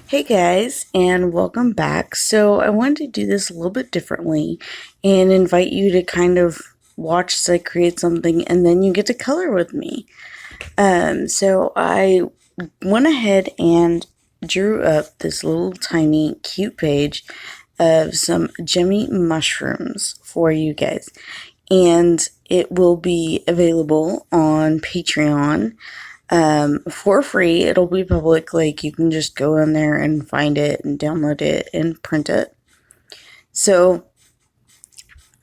Hey guys, and welcome back. So, I wanted to do this a little bit differently and invite you to kind of watch as I create something and then you get to color with me. So I went ahead and drew up this little tiny cute page of some gemmy mushrooms for you guys. And it will be available on Patreon for free. It'll be public, like you can just go in there and find it and download it and print it. So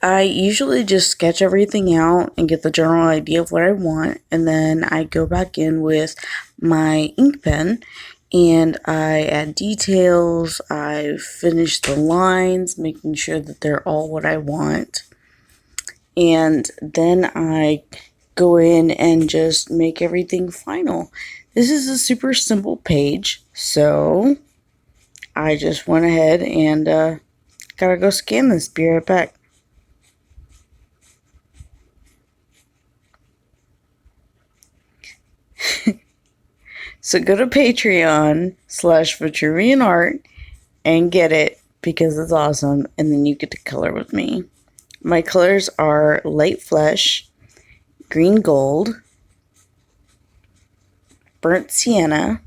I usually just sketch everything out and get the general idea of what I want, and then I go back in with my ink pen and I add details. I finish the lines, making sure that they're all what I want, and then I go in and just make everything final. This is a super simple page, so I just went ahead and gotta go scan this. Be right back. So go to Patreon/Vitruvian Art and get it because it's awesome, and then you get to color with me. My colors are light flesh, green gold, burnt sienna,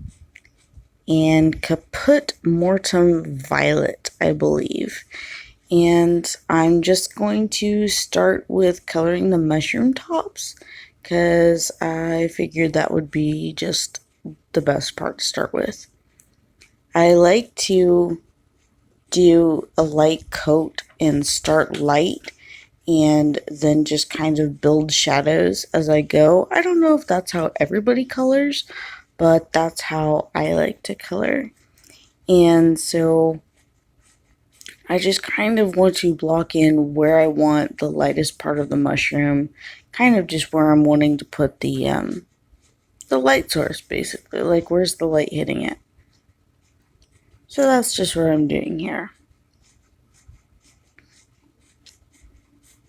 and caput mortem violet, I believe. And I'm just going to start with coloring the mushroom tops because I figured that would be just the best part to start with. I like to do a light coat and start light and then just kind of build shadows as I go. I don't know if that's how everybody colors, but that's how I like to color. And so I just kind of want to block in where I want the lightest part of the mushroom, kind of just where I'm wanting to put the light source, basically, like where's the light hitting it. So that's just what I'm doing here.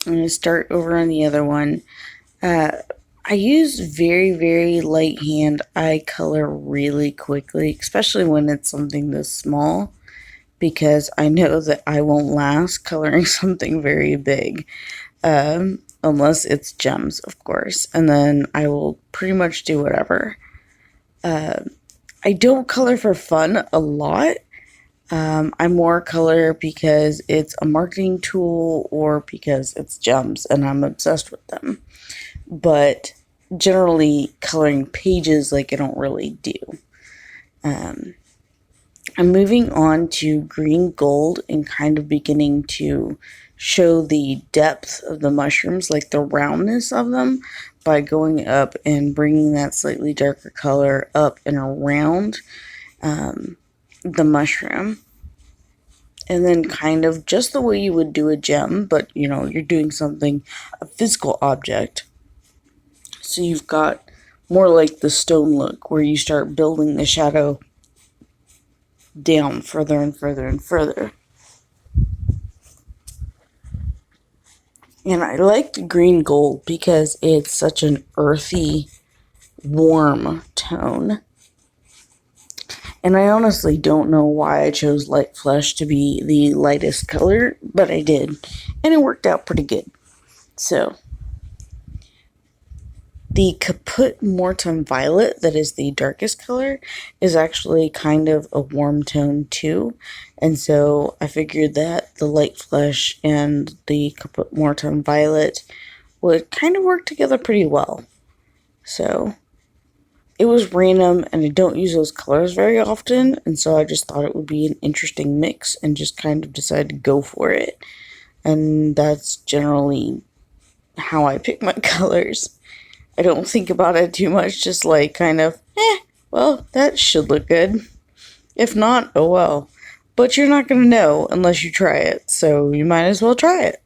I'm going to start over on the other one. I use very, very light hand. I color really quickly, especially when it's something this small, because I know that I won't last coloring something very big, unless it's gems, of course, and then I will pretty much do whatever. I don't color for fun a lot. I more color because it's a marketing tool or because it's gems and I'm obsessed with them. But generally, coloring pages, like, I don't really do. I'm moving on to green gold and kind of beginning to show the depth of the mushrooms, like the roundness of them, by going up and bringing that slightly darker color up and around the mushroom. And then kind of just the way you would do a gem, but you're doing something, a physical object. So you've got more like the stone look where you start building the shadow down further and further and further. And I like the green gold because it's such an earthy, warm tone. And I honestly don't know why I chose light flesh to be the lightest color, but I did. And it worked out pretty good. So, the caput mortem violet, that is the darkest color, is actually kind of a warm tone too. And so I figured that the light flesh and the caput mortem violet would kind of work together pretty well. So it was random, and I don't use those colors very often, and so I just thought it would be an interesting mix and just kind of decided to go for it. And that's generally how I pick my colors. I don't think about it too much, just like kind of, well, that should look good. If not, oh well. But you're not going to know unless you try it, so you might as well try it.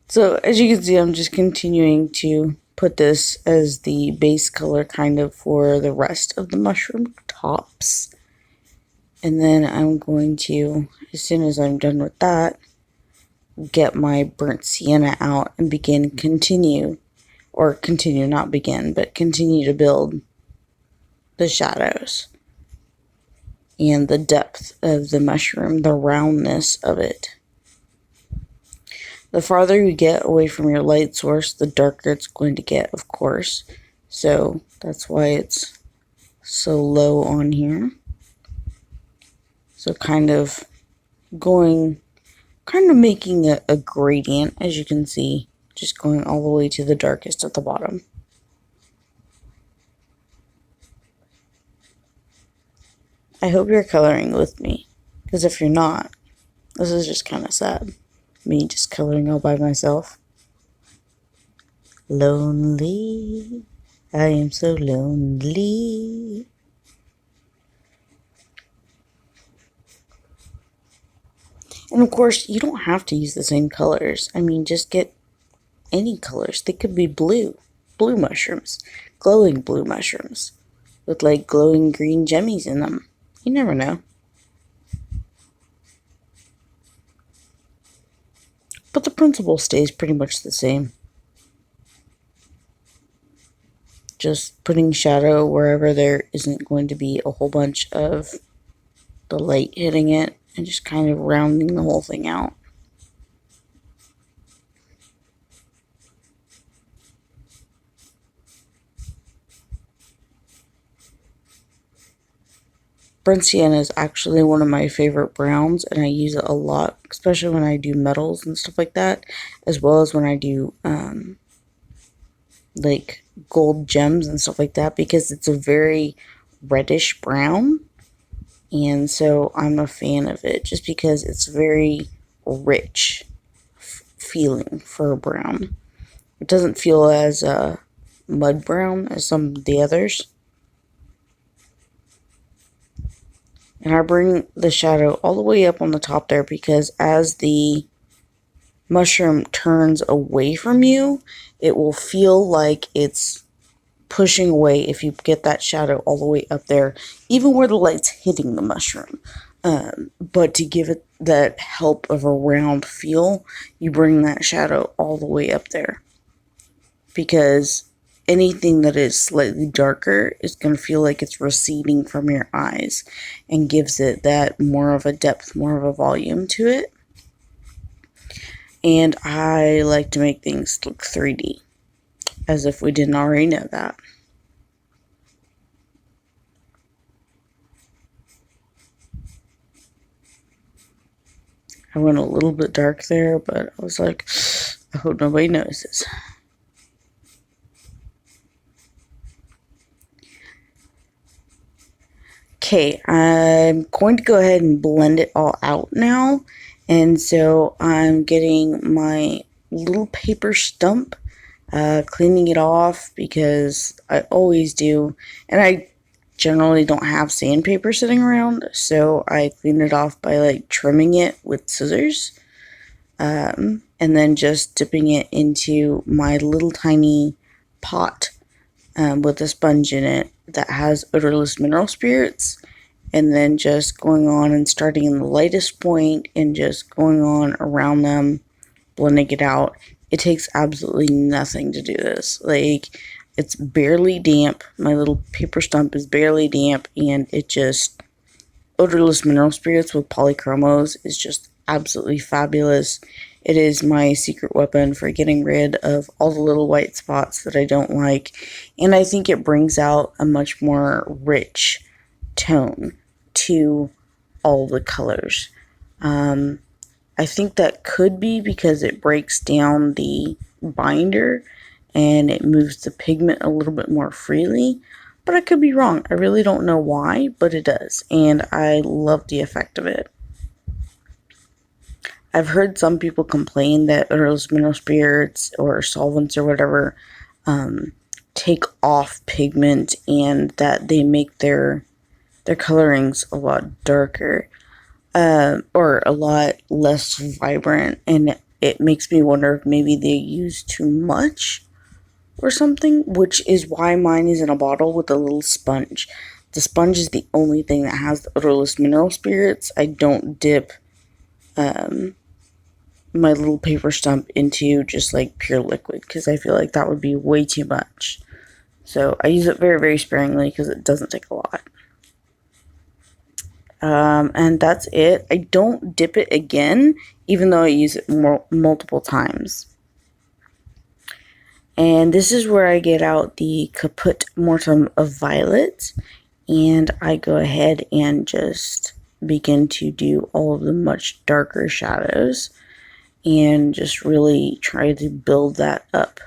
So as you can see, I'm just continuing to put this as the base color kind of for the rest of the mushroom tops. And then I'm going to, as soon as I'm done with that, get my burnt sienna out and continue to build the shadows. and the depth of the mushroom, the roundness of it. The farther you get away from your light source, the darker it's going to get, of course. So that's why it's so low on here. So kind of making a gradient, as you can see, just going all the way to the darkest at the bottom. I hope you're coloring with me, because if you're not, this is just kind of sad. Me just coloring all by myself. Lonely, I am so lonely. And of course, you don't have to use the same colors. I mean, just get any colors. They could be blue mushrooms, glowing blue mushrooms, with like glowing green gemmies in them. You never know. But the principle stays pretty much the same. Just putting shadow wherever there isn't going to be a whole bunch of the light hitting it, and just kind of rounding the whole thing out. Burnt sienna is actually one of my favorite browns, and I use it a lot, especially when I do metals and stuff like that, as well as when I do like gold gems and stuff like that, because it's a very reddish brown, and so I'm a fan of it just because it's very rich feeling for a brown. It doesn't feel as mud brown as some of the others. And I bring the shadow all the way up on the top there, because as the mushroom turns away from you, it will feel like it's pushing away if you get that shadow all the way up there, even where the light's hitting the mushroom. But to give it that help of a round feel, you bring that shadow all the way up there, because anything that is slightly darker is going to feel like it's receding from your eyes, and gives it that more of a depth, more of a volume to it. And I like to make things look 3D, as if we didn't already know that. I went a little bit dark there, but I was like, I hope nobody notices. Okay, I'm going to go ahead and blend it all out now. And so I'm getting my little paper stump, cleaning it off, because I always do. And I generally don't have sandpaper sitting around, so I clean it off by like trimming it with scissors. And then just dipping it into my little tiny pot with a sponge in it that has odorless mineral spirits, and then just going on and starting in the lightest point and just going on around them, blending it out. It takes absolutely nothing to do this. Like, it's barely damp. My little paper stump is barely damp, and it just, odorless mineral spirits with polychromos is just absolutely fabulous. It is my secret weapon for getting rid of all the little white spots that I don't like, and I think it brings out a much more rich tone to all the colors. I think that could be because it breaks down the binder and it moves the pigment a little bit more freely, but I could be wrong. I really don't know why, but it does, and I love the effect of it. I've heard some people complain that odorless mineral spirits or solvents or whatever take off pigment, and that they make their colorings a lot darker, or a lot less vibrant, and it makes me wonder if maybe they use too much or something, which is why mine is in a bottle with a little sponge. The sponge is the only thing that has the odorless mineral spirits. I don't dip my little paper stump into just like pure liquid, because I feel like that would be way too much. So I use it very, very sparingly because it doesn't take a lot. And that's it. I don't dip it again, even though I use it multiple times. And this is where I get out the Caput Mortem of Violet, and I go ahead and just begin to do all of the much darker shadows and just really try to build that up.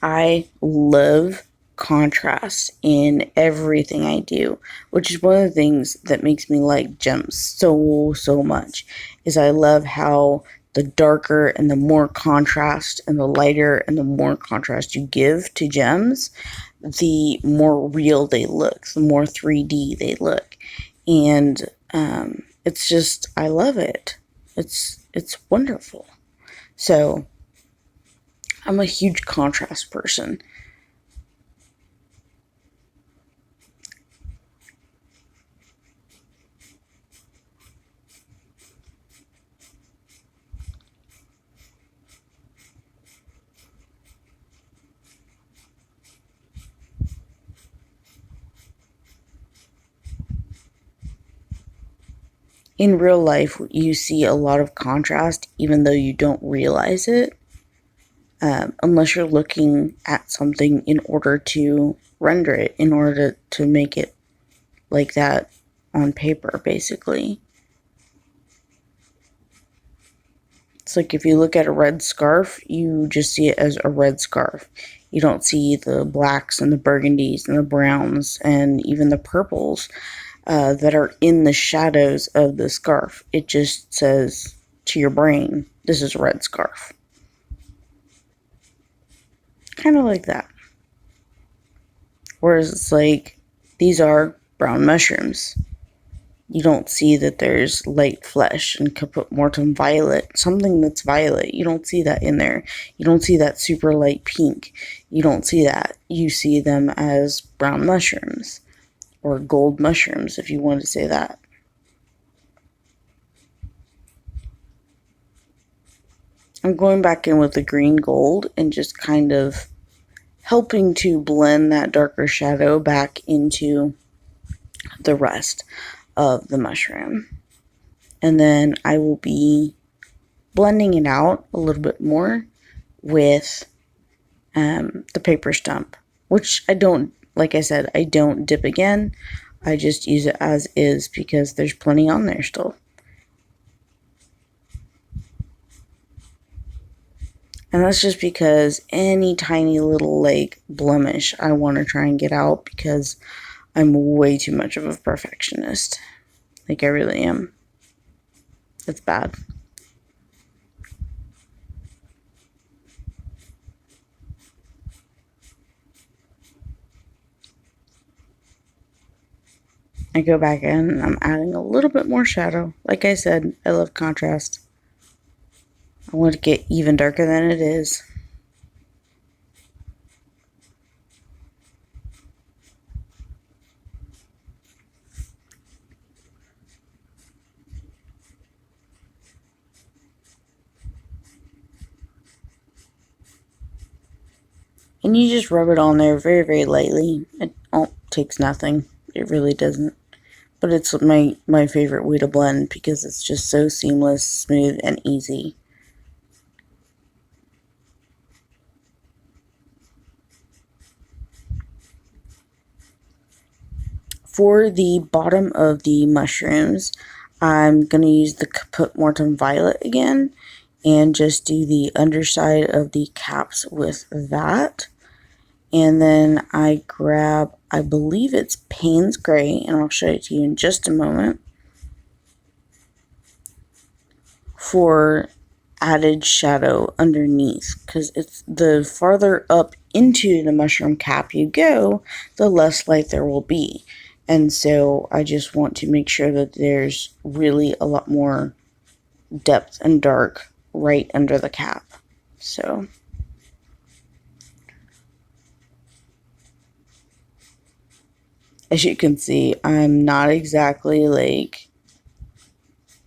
I love contrast in everything I do, which is one of the things that makes me like gems so much, is I love how the darker and the more contrast and the lighter and the more contrast you give to gems, the more real they look, the more 3D they look. And it's just, I love it. It's wonderful. So I'm a huge contrast person. In real life, you see a lot of contrast even though you don't realize it, unless you're looking at something in order to render it, in order to make it like that on paper, basically. It's like if you look at a red scarf, you just see it as a red scarf. You don't see the blacks and the burgundies and the browns and even the purples that are in the shadows of the scarf. It just says to your brain, this is a red scarf. Kind of like that. Whereas it's like, these are brown mushrooms. You don't see that there's light flesh and Caput Mortem violet, something that's violet. You don't see that in there. You don't see that super light pink. You don't see that. You see them as brown mushrooms, or gold mushrooms, if you want to say that. I'm going back in with the green gold and just kind of helping to blend that darker shadow back into the rest of the mushroom. And then I will be blending it out a little bit more with the paper stump, which I don't, like I said, I don't dip again. I just use it as is because there's plenty on there still. And that's just because any tiny little like blemish I want to try and get out, because I'm way too much of a perfectionist. Like I really am. It's bad. I go back in and I'm adding a little bit more shadow. Like I said, I love contrast. I want to get even darker than it is. And you just rub it on there very lightly. It takes nothing. It really doesn't. But it's my favorite way to blend because it's just so seamless, smooth, and easy. For the bottom of the mushrooms, I'm going to use the Caput Mortem Violet again and just do the underside of the caps with that. And then I grab, I believe it's Payne's Gray, and I'll show it to you in just a moment, for added shadow underneath, because it's the farther up into the mushroom cap you go, the less light there will be. And so I just want to make sure that there's really a lot more depth and dark right under the cap. So as you can see, I'm not exactly like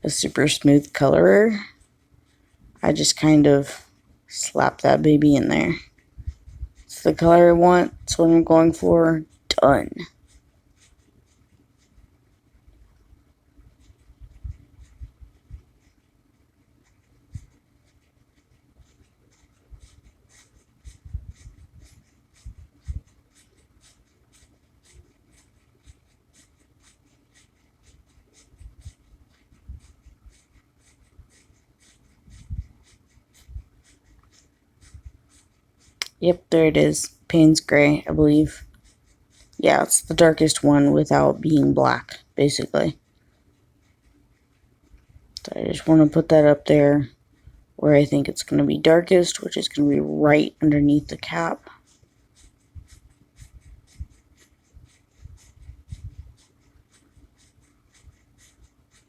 a super smooth colorer. I just kind of slap that baby in there. It's the color I want. It's what I'm going for. Done. Yep, there it is. Payne's Gray, I believe. Yeah, it's the darkest one without being black, basically. So I just want to put that up there where I think it's going to be darkest, which is going to be right underneath the cap.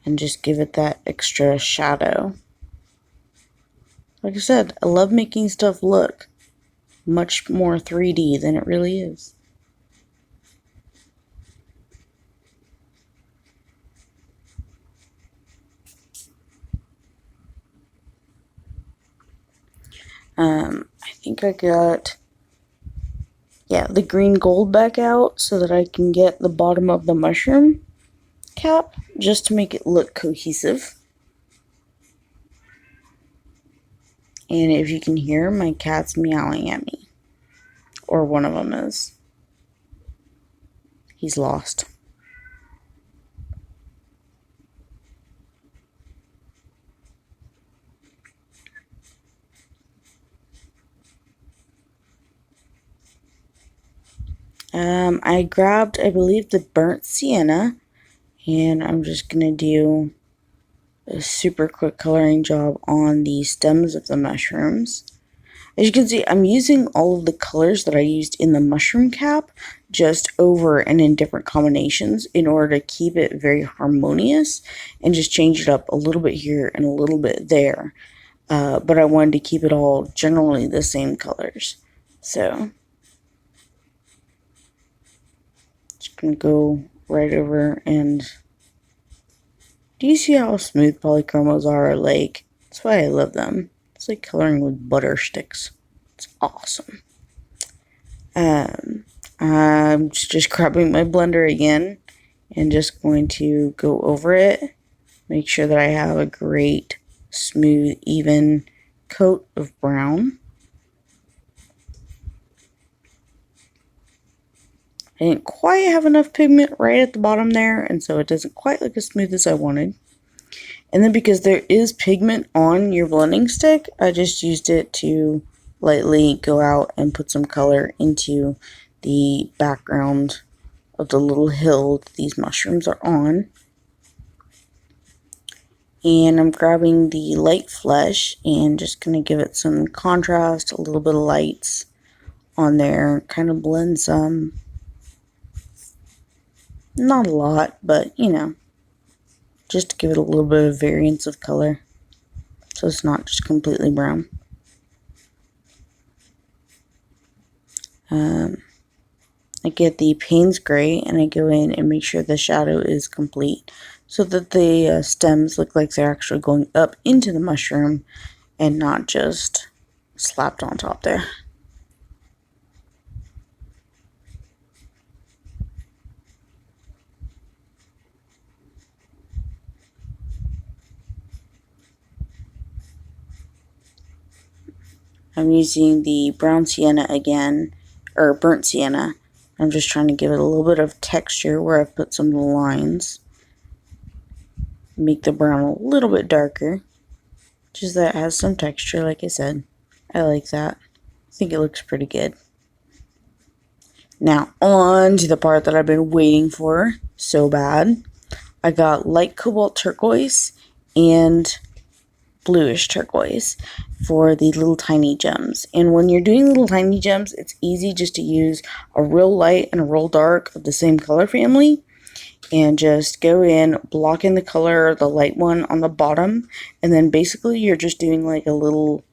And just give it that extra shadow. Like I said, I love making stuff look much more 3D than it really is. I think I got, the green gold back out so that I can get the bottom of the mushroom cap just to make it look cohesive. And if you can hear, my cat's meowing at me. Or one of them is. He's lost. I grabbed, I believe, the burnt sienna, and I'm just going to do a super quick coloring job on the stems of the mushrooms. As you can see, I'm using all of the colors that I used in the mushroom cap just over and in different combinations in order to keep it very harmonious and just change it up a little bit here and a little bit there. But I wanted to keep it all generally the same colors. So just gonna go right over, and do you see how smooth polychromos are? Like, that's why I love them. It's like coloring with butter sticks. It's awesome. I'm just grabbing my blender again and just going to go over it. Make sure that I have a great, smooth, even coat of brown. I didn't quite have enough pigment right at the bottom there, and so it doesn't quite look as smooth as I wanted. And then because there is pigment on your blending stick, I just used it to lightly go out and put some color into the background of the little hill that these mushrooms are on. And I'm grabbing the light flesh and just going to give it some contrast, a little bit of lights on there, kind of blend some. Not a lot, but you know, just to give it a little bit of variance of color so it's not just completely brown. I get the Payne's Gray and I go in and make sure the shadow is complete so that the stems look like they're actually going up into the mushroom and not just slapped on top there. I'm using the brown sienna again, or burnt sienna. I'm just trying to give it a little bit of texture where I've put some lines. Make the brown a little bit darker, just that it has some texture, like I said. I like that. I think it looks pretty good. Now, on to the part that I've been waiting for so bad. I got light cobalt turquoise and bluish turquoise for the little tiny gems. And when you're doing little tiny gems, it's easy just to use a real light and a real dark of the same color family and just go in, block in the color, the light one on the bottom, and then basically you're just doing like a little,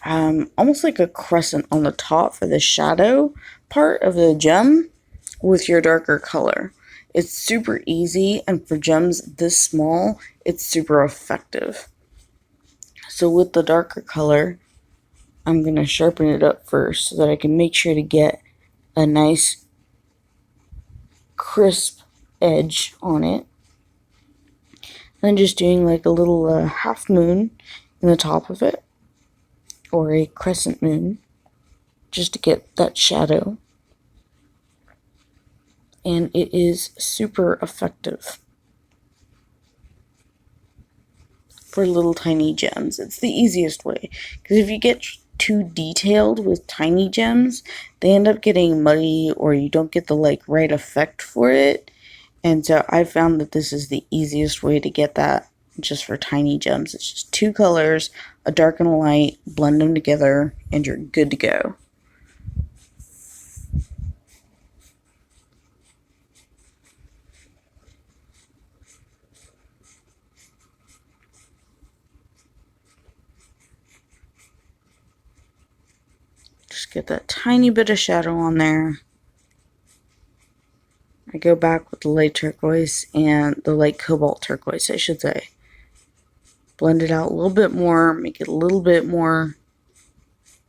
almost like a crescent on the top for the shadow part of the gem with your darker color. It's super easy, and for gems this small, it's super effective. So with the darker color, I'm going to sharpen it up first so that I can make sure to get a nice crisp edge on it. Then just doing like a little half moon in the top of it, or a crescent moon, just to get that shadow. And it is super effective for little tiny gems. It's the easiest way, because if you get too detailed with tiny gems, they end up getting muddy or you don't get the like right effect for it. And so I found that this is the easiest way to get that just for tiny gems. It's just two colors, a dark and a light, blend them together, and you're good to go. Just get that tiny bit of shadow on there. I go back with the light turquoise and the light cobalt turquoise, I should say. Blend it out a little bit more, make it a little bit more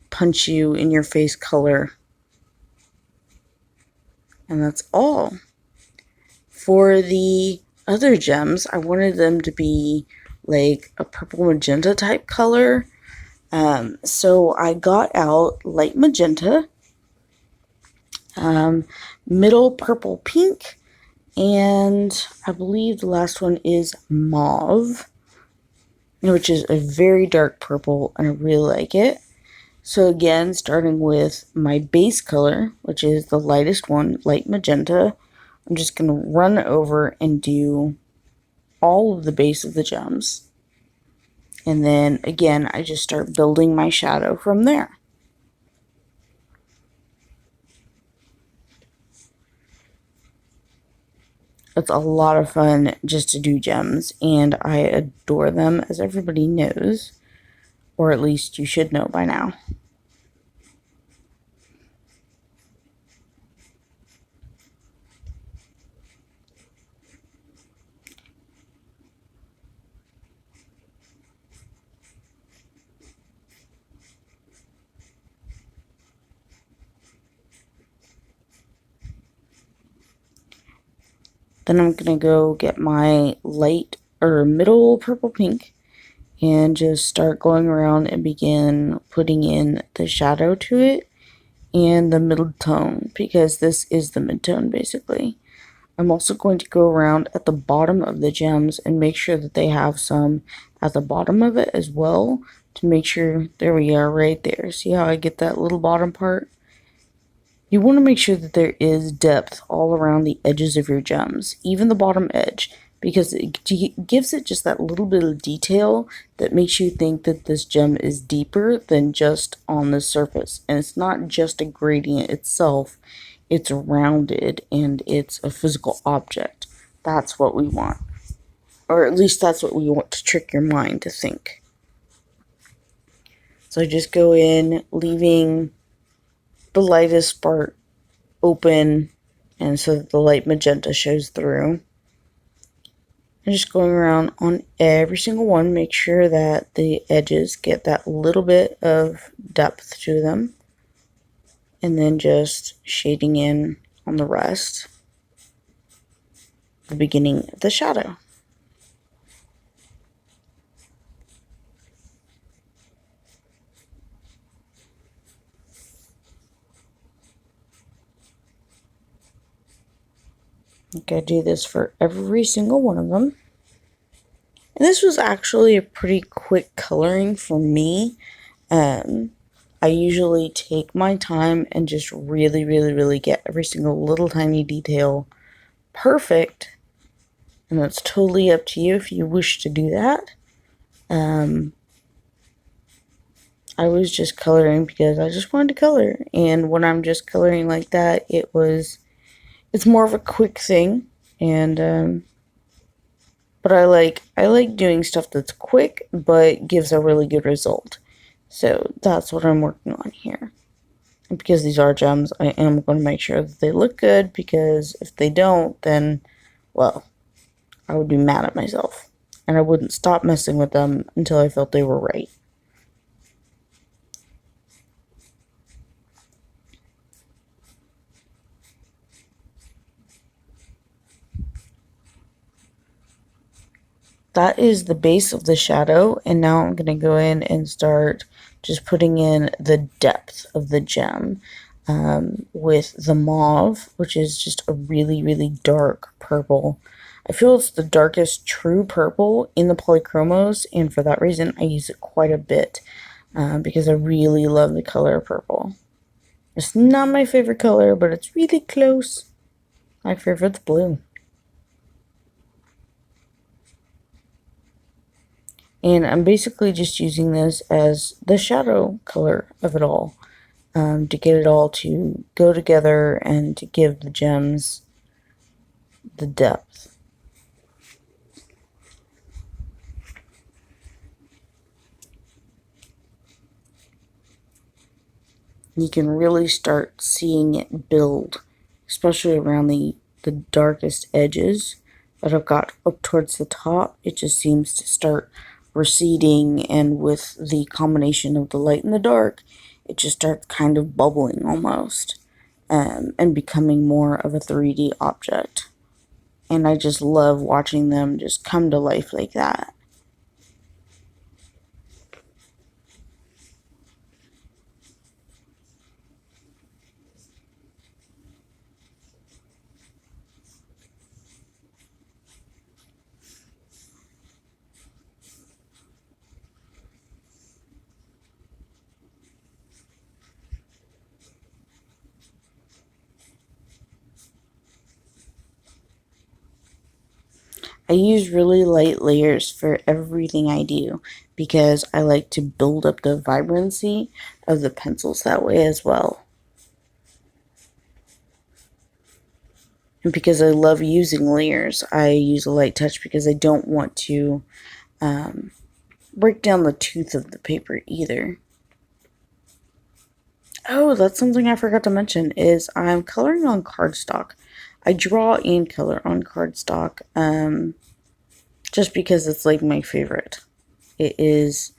punch you in your face color. And that's all. For the other gems, I wanted them to be like a purple magenta type color. So I got out light magenta, middle purple pink, and I believe the last one is mauve, which is a very dark purple, and I really like it. So again, starting with my base color, which is the lightest one, light magenta, I'm just going to run over and do all of the base of the gems. And then again, I just start building my shadow from there. It's a lot of fun just to do gems, and I adore them, as everybody knows. Or at least you should know by now. Then I'm going to go get my light or middle purple pink and just start going around and begin putting in the shadow to it and the middle tone, because this is the mid-tone basically. I'm also going to go around at the bottom of the gems and make sure that they have some at the bottom of it as well, to make sure, there we are right there. See how I get that little bottom part? You want to make sure that there is depth all around the edges of your gems, even the bottom edge, because it gives it just that little bit of detail that makes you think that this gem is deeper than just on the surface. And it's not just a gradient itself, it's rounded and it's a physical object. That's what we want. Or at least that's what we want to trick your mind to think. So I just go in, leaving the lightest part open, and so that the light magenta shows through. And just going around on every single one, make sure that the edges get that little bit of depth to them, and then just shading in on the rest, the beginning of the shadow. Okay, I do this for every single one of them. And this was actually a pretty quick coloring for me. I usually take my time and just really get every single little tiny detail perfect. And that's totally up to you if you wish to do that. I was just coloring because I just wanted to color. And when I'm just coloring like that, it's more of a quick thing, and but I like doing stuff that's quick but gives a really good result. So that's what I'm working on here. And because these are gems, I am going to make sure that they look good, because if they don't, then, well, I would be mad at myself. And I wouldn't stop messing with them until I felt they were right. That is the base of the shadow, and now I'm going to go in and start just putting in the depth of the gem with the mauve, which is just a really dark purple. I feel it's the darkest true purple in the polychromos, and for that reason I use it quite a bit. because I really love the color purple. It's not my favorite color, but it's really close. My favorite's blue. And I'm basically just using this as the shadow color of it all, to get it all to go together and to give the gems the depth. You can really start seeing it build, especially around the darkest edges that I've got up towards the top. It just seems to start receding, and with the combination of the light and the dark, it just starts kind of bubbling almost, and becoming more of a 3D object. And I just love watching them just come to life like that. I use really light layers for everything I do because I like to build up the vibrancy of the pencils that way as well. And because I love using layers, I use a light touch because I don't want to break down the tooth of the paper either. Oh, that's something I forgot to mention is I'm coloring on cardstock. I draw and color on cardstock, just because it's like my favorite. It is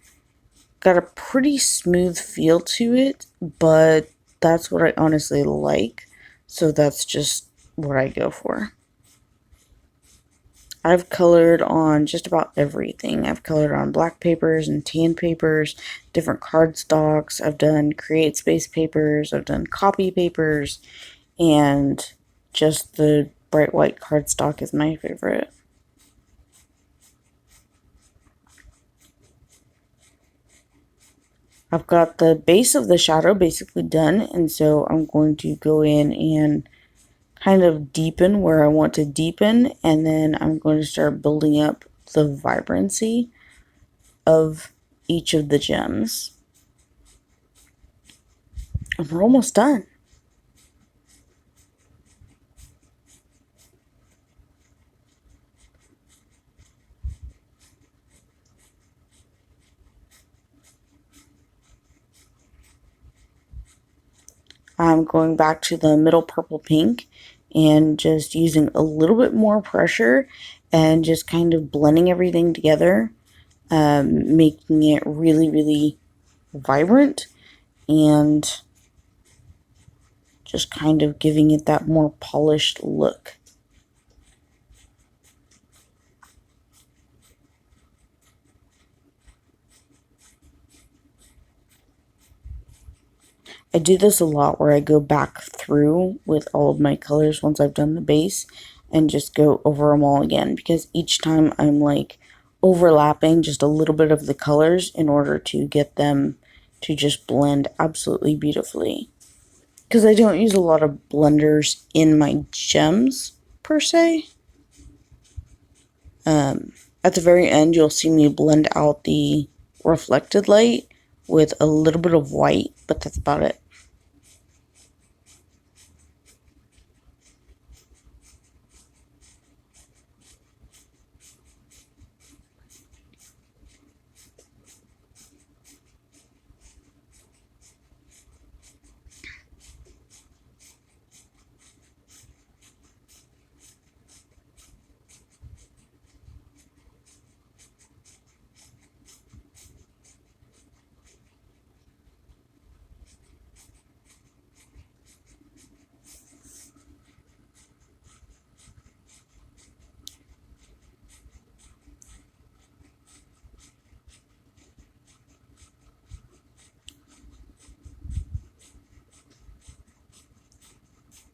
got a pretty smooth feel to it, but that's what I honestly like, so that's just what I go for. I've colored on just about everything. I've colored on black papers and tan papers, different cardstocks. I've done create space papers. I've done copy papers, and just the bright white cardstock is my favorite. I've got the base of the shadow basically done, and so I'm going to go in and kind of deepen where I want to deepen, and then I'm going to start building up the vibrancy of each of the gems. And we're almost done. I'm going back to the middle purple pink and just using a little bit more pressure and just kind of blending everything together, making it really, really vibrant and just kind of giving it that more polished look. I do this a lot where I go back through with all of my colors once I've done the base and just go over them all again, because each time I'm like overlapping just a little bit of the colors in order to get them to just blend absolutely beautifully. Because I don't use a lot of blenders in my gems per se. At the very end, you'll see me blend out the reflected light with a little bit of white, but that's about it.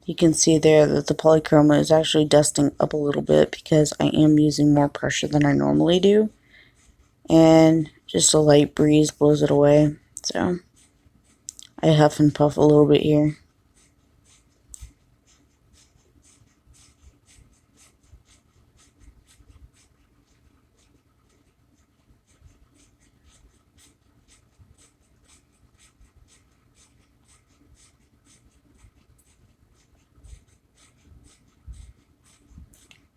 You can see there that the polychroma is actually dusting up a little bit because I am using more pressure than I normally do. And just a light breeze blows it away. So I huff and puff a little bit here.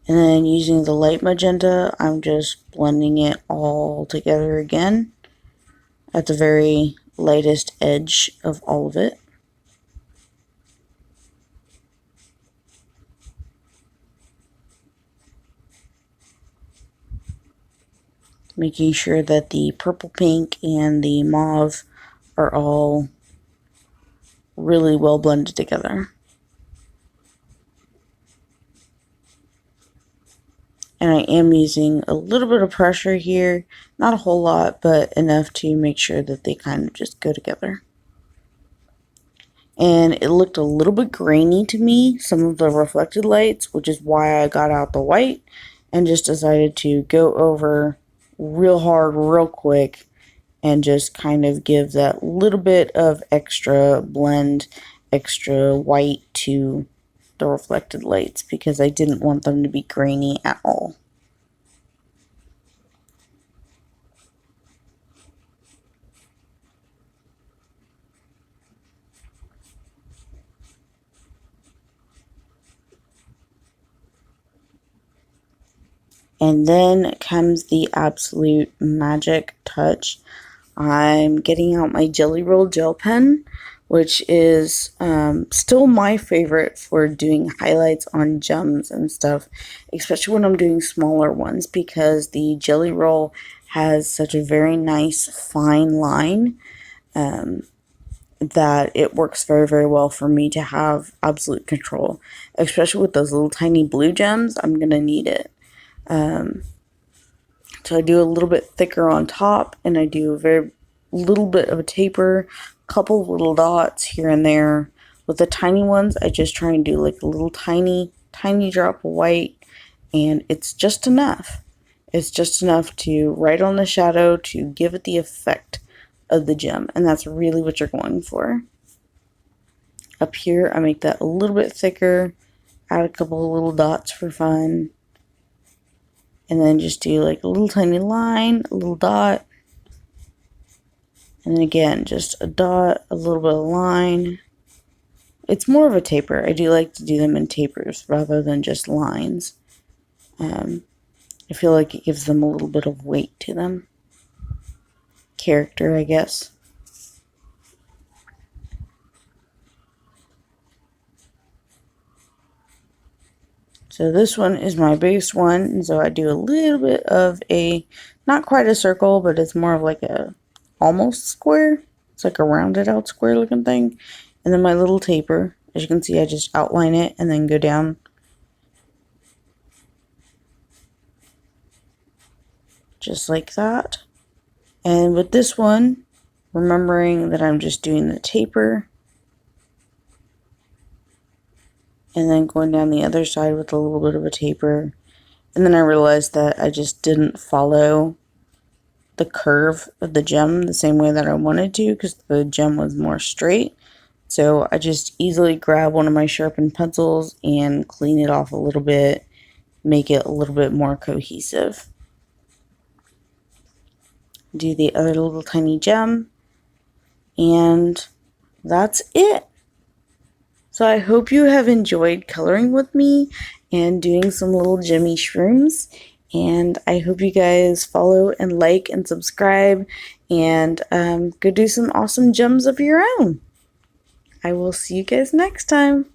And then using the light magenta, I'm just blending it all together again at the very lightest edge of all of it. Making sure that the purple pink and the mauve are all really well blended together. And I am using a little bit of pressure here, not a whole lot, but enough to make sure that they kind of just go together. And it looked a little bit grainy to me, some of the reflected lights, which is why I got out the white and just decided to go over real hard, real quick, and just kind of give that little bit of extra blend, extra white to the reflected lights because I didn't want them to be grainy at all. And then comes the absolute magic touch. I'm getting out my Jelly Roll gel pen, which is still my favorite for doing highlights on gems and stuff, especially when I'm doing smaller ones, because the Jelly Roll has such a very nice fine line that it works very, very well for me to have absolute control, especially with those little tiny blue gems. I'm going to need it. So I do a little bit thicker on top, and I do a very little bit of a taper, couple little dots here and there. With the tiny ones, I just try and do like a little tiny drop of white, and it's just enough. It's just enough to write on the shadow to give it the effect of the gem, and that's really what you're going for. Up here, I make that a little bit thicker, add a couple of little dots for fun. And then just do like a little tiny line, a little dot. And then again, just a dot, a little bit of line. It's more of a taper. I do like to do them in tapers rather than just lines. I feel like it gives them a little bit of weight to them. Character, I guess. So this one is my base one, and so I do a little bit of a, not quite a circle, but it's more of like a almost square. It's like a rounded out square looking thing. And then my little taper, as you can see, I just outline it and then go down. Just like that. And with this one, remembering that I'm just doing the taper, and then going down the other side with a little bit of a taper. And then I realized that I just didn't follow the curve of the gem the same way that I wanted to, because the gem was more straight. So I just easily grab one of my sharpened pencils and clean it off a little bit, make it a little bit more cohesive. Do the other little tiny gem, and that's it. So I hope you have enjoyed coloring with me and doing some little gemmy shrooms. And I hope you guys follow and like and subscribe and go do some awesome gems of your own. I will see you guys next time.